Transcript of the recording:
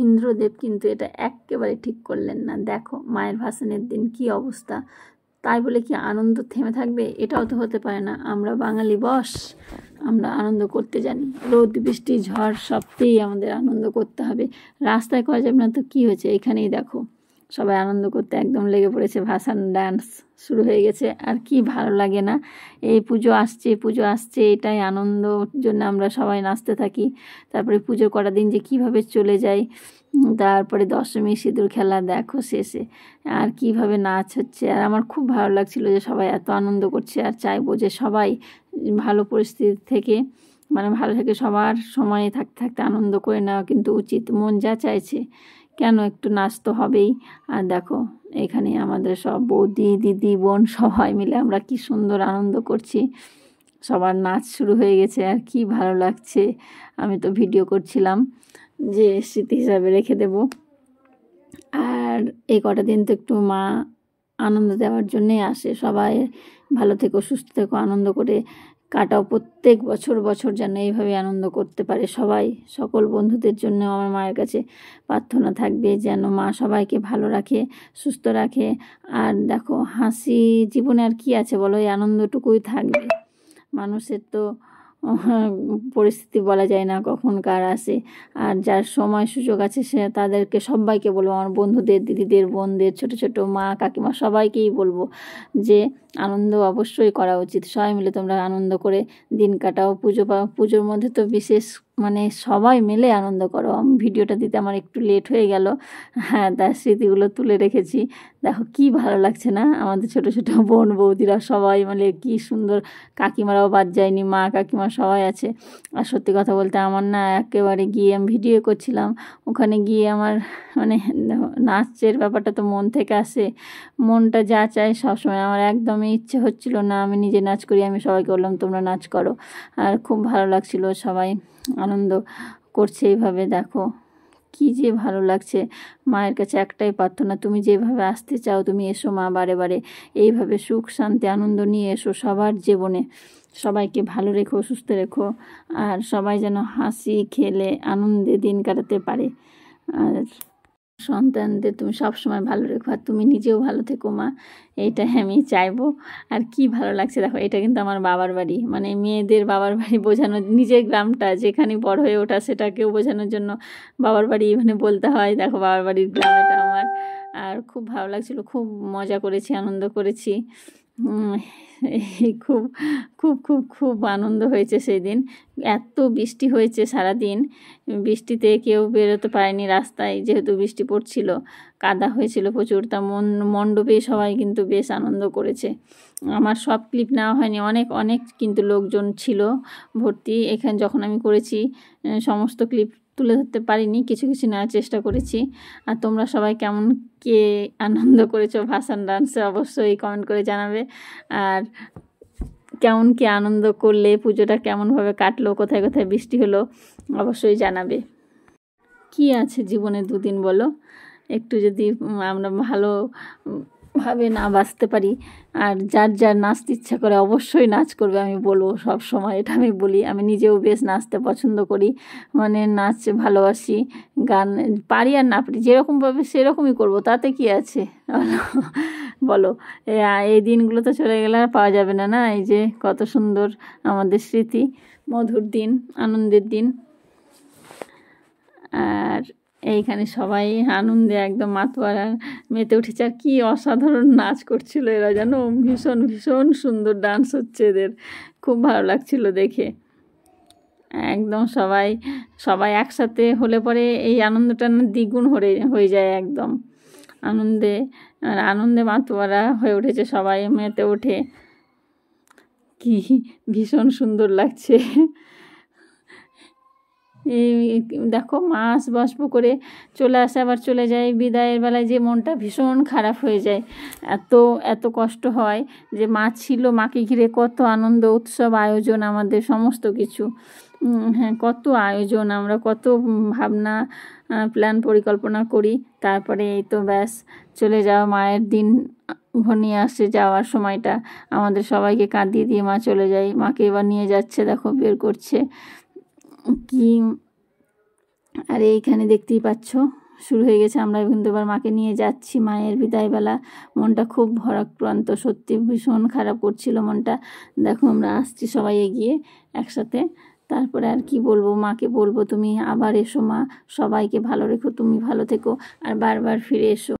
ইন্দ্রদেব কিন্তু এটা একেবারে ঠিক করলেন না। দেখো মায়ের ভাসানের দিন কি অবস্থা, তাই বলে কি আনন্দ থেমে থাকবে? এটাও তো হতে পারে না। আমরা বাঙালি বস, আমরা আনন্দ করতে জানি। রোদ বৃষ্টি ঝড় সবতেই আমাদের আনন্দ করতে হবে, রাস্তায় করা যাবে না তো কি হয়েছে? এখানেই দেখো সবাই আনন্দ করতে একদম লেগে পড়েছে, ভাসান ডান্স শুরু হয়ে গেছে। আর কি ভালো লাগে না, এই পুজো আসছে এটাই আনন্দর জন্য আমরা সবাই নাচতে থাকি। তারপরে পুজোর কটা দিন যে কীভাবে চলে যায়, তারপরে দশমী সিঁদুর খেলা দেখো শেষে আর কিভাবে নাচ হচ্ছে। আর আমার খুব ভালো লাগছিল যে সবাই এত আনন্দ করছে। আর চাইবো যে সবাই ভালো পরিস্থিতি থেকে ভালো থেকে সবার সময়ে থাকতে থাকতে আনন্দ করে নেওয়া কিন্তু উচিত। মন যা চাইছে কেন, একটু নাচ তো হবেই। আর দেখো এখানে আমাদের সব বৌদি দিদি বোন সবাই মিলে আমরা কি সুন্দর আনন্দ করছি। সবার নাচ শুরু হয়ে গেছে আর কি ভালো লাগছে। আমি তো ভিডিও করছিলাম যে স্মৃতি হিসাবে রেখে দেব। আর এই কটা দিন তো একটু মা আনন্দ দেওয়ার জন্যে আসে। সবাই ভালো থেকো, সুস্থ থেকো, আনন্দ করে কাটাও। প্রত্যেক বছর যেন এইভাবে আনন্দ করতে পারে সবাই। সকল বন্ধুদের জন্য আমার মায়ের কাছে প্রার্থনা থাকবে যেন মা সবাইকে ভালো রাখে, সুস্থ রাখে। আর দেখো হাসি জীবনে আর কি আছে বলো, এই আনন্দটুকুই থাকবে। মানুষের তো পরিস্থিতি বলা যায় না কখন কার আসে। আর যার সময় সুযোগ আছে সে তাদেরকে সবাইকে বলবো, আমার বন্ধুদের, দিদিদের, বোনদের, ছোট ছোট মা কাকিমা সবাইকেই বলবো যে আনন্দ অবশ্যই করা উচিত। সবাই মিলে তোমরা আনন্দ করে দিন কাটাও। পুজোর মধ্যে তো বিশেষ সবাই মিলে আনন্দ করো। ভিডিওটা দিতে আমার একটু লেট হয়ে গেল, হ্যাঁ তার স্মৃতিগুলো তুলে রেখেছি। দেখো কি ভালো লাগছে না, আমাদের ছোট ছোট বোন বৌদিরা সবাই কি সুন্দর, কাকিমারাও বাদ যায়নি, মা কাকিমা সবাই আছে। আর সত্যি কথা বলতে আমার না একেবারে গিয়ে আমি ভিডিও করছিলাম, ওখানে গিয়ে আমার নাচের ব্যাপারটা তো মন থেকে আসে, মনটা যা চায় সবসময়। আমার একদমই ইচ্ছে হচ্ছিল না আমি নিজে নাচ করি, আমি সবাইকে বললাম তোমরা নাচ করো। আর খুব ভালো লাগছিল, সবাই আনন্দ করছে এইভাবে। দেখো কি যে ভালো লাগছে। মায়ের কাছে একটাই প্রার্থনা, তুমি যেভাবে আসতে চাও তুমি এসো মা, বারে বারে এইভাবে সুখ শান্তি আনন্দ নিয়ে এসো সবার জীবনে। সবাইকে ভালো রেখো, সুস্থ রেখো, আর সবাই যেন হাসি খেলে আনন্দে দিন কাটাতে পারে। আর সন্তানদের তুমি সবসময় ভালো রেখো, আর তুমি নিজেও ভালো থেকো মা, এইটাই আমি চাইবো। আর কি ভালো লাগছে দেখো, এটা কিন্তু আমার বাবার বাড়ি, মেয়েদের বাবার বাড়ি বোঝানো, নিজের গ্রামটা যেখানে বড় হয়ে ওঠা সেটাকেও বোঝানোর জন্য বাবার বাড়ি বলতে হয়। দেখো বাবার বাড়ির গ্রাম এটা আমার। আর খুব ভালো লাগছিল, খুব মজা করেছি, আনন্দ করেছি। খুব খুব খুব খুব আনন্দ হয়েছে সেই দিন। এত বৃষ্টি হয়েছে সারাদিন, বৃষ্টিতে কেউ বেরোতে পারেনি রাস্তায়, যেহেতু বৃষ্টি পড়ছিল, কাদা হয়েছিল প্রচুর। তা মণ্ডপে সবাই কিন্তু বেশ আনন্দ করেছে। আমার সব ক্লিপ নেওয়া হয়নি, অনেক অনেক কিন্তু লোকজন ছিল ভর্তি। এখানে যখন আমি করেছি সমস্ত ক্লিপ তুলে ধরতে পারিনি, কিছু কিছু নেওয়ার চেষ্টা করেছি। আর তোমরা সবাই কেমন কে আনন্দ করেছো ভাসান ডান্সে অবশ্যই কমেন্ট করে জানাবে। আর কেমন কি আনন্দ করলে, পুজোটা কেমনভাবে কাটলো, কোথায় কোথায় বৃষ্টি হলো অবশ্যই জানাবে। কি আছে জীবনে দুদিন বলো, একটু যদি আমরা ভালোভাবে না বাঁচতে পারি। আর যার যার নাচতে ইচ্ছা করে অবশ্যই নাচ করবে, আমি বলবো সব সময়, এটা আমি বলি। আমি নিজেও বেশ নাচতে পছন্দ করি, নাচ ভালোবাসি, গান পারি আর না পারি যেরকমভাবে সেরকমই করব, তাতে কি আছে বলো। এই দিনগুলো তো চলে গেলে আর পাওয়া যাবে না, না? এই যে কত সুন্দর আমাদের স্মৃতি, মধুর দিন, আনন্দের দিন। আর এইখানে সবাই আনন্দে একদম মাতোয়ারা মেতে উঠেছে। আর কি অসাধারণ নাচ করছিল এরা, যেন ভীষণ ভীষণ সুন্দর ডান্স হচ্ছে এদের, খুব ভালো লাগছিল দেখে। একদম সবাই একসাথে হলে পরে এই আনন্দটা দ্বিগুণ হয়ে যায় একদম আনন্দে মাতোয়ারা হয়ে উঠেছে, সবাই মেতে ওঠে, কি ভীষণ সুন্দর লাগছে। এই দেখো মাছ বাষ্প করে চলে আসে আবার চলে যায়, বিদায়ের বেলায় যে মনটা ভীষণ খারাপ হয়ে যায়। এত কষ্ট হয় যে মা ছিল, মাকে ঘিরে কত আনন্দ উৎসব আয়োজন, আমাদের সমস্ত কিছু, হ্যাঁ কত আয়োজন, আমরা কত ভাবনা প্ল্যান পরিকল্পনা করি। তারপরে এই তো ব্যাস চলে যাওয়া মায়ের দিন ঘনিয়ে আসছে, যাওয়ার সময়টা আমাদের সবাইকে কাঁদিয়ে দিয়ে মা চলে যায়। মাকে এবার নিয়ে যাচ্ছে, দেখো বের করছে, কি আর এইখানে দেখতেই পাচ্ছ শুরু হয়ে গেছে। আমরা কিন্তু এবার মাকে নিয়ে যাচ্ছি। মায়ের বিদায়বেলা মনটা খুব ভারাক্রান্ত, সত্যি ভীষণ খারাপ করছিল মনটা। দেখো আমরা আসছি সবাই এগিয়ে একসাথে। তারপরে আর কি বলবো, মাকে বলবো তুমি আবার এসো মা, সবাইকে ভালো রেখো, তুমি ভালো থেকো আর বারবার ফিরে এসো।